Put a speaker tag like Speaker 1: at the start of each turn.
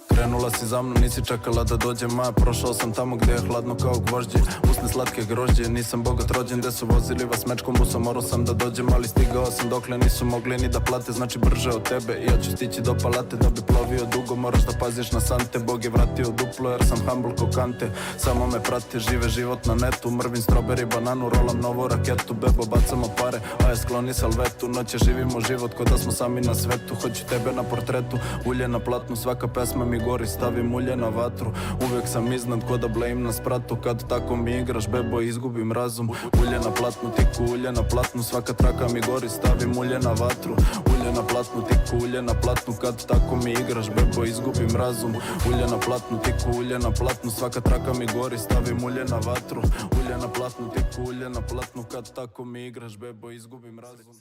Speaker 1: Krenula si za mnom, nisi čekala da dođe maja. Prošao sam tamo gdje je hladno kao gvožđe. Usne slatke grožđe, nisam bogat rođen. Gde su vozili vas mečkom busom, morao sam da dođem. Ali stigao sam dokle nisu mogli ni da plate. Znači brže od tebe i ja ću stići do palate. Da bi plovio dugo moraš da paziš na sante. Bog je vratio duplo jer sam humble ko kante. Samo me prate, žive život na netu. Mrvim strawberry, bananu, rolam novu raketu. Bebo bacamo pare, a ja skloni salvetu. Noće živimo život ko da smo sami na svetu. Hoću tebe na portretu, ulje na platnu. Svaka pesma mi gori, stavim ulje na vatru. Uvijek sam iznad ko da blame na spratu. Kad tako mi igraš bebo izgubim razum. Ulje na platnu, tiku ulje na platnu. Svaka traka mi gori, stavim ulje na vatru. Ulje na platnu, tiku ulje na platnu. Kad tako mi igraš bebo izgubim razum. Ulje na platnu, tiku ulje na platnu. Svaka traka mi gori, stavim ulje na vatru. Ulje na platnu, tiku ulje na platnu. Kad tako mi igraš bebo izgubim razum.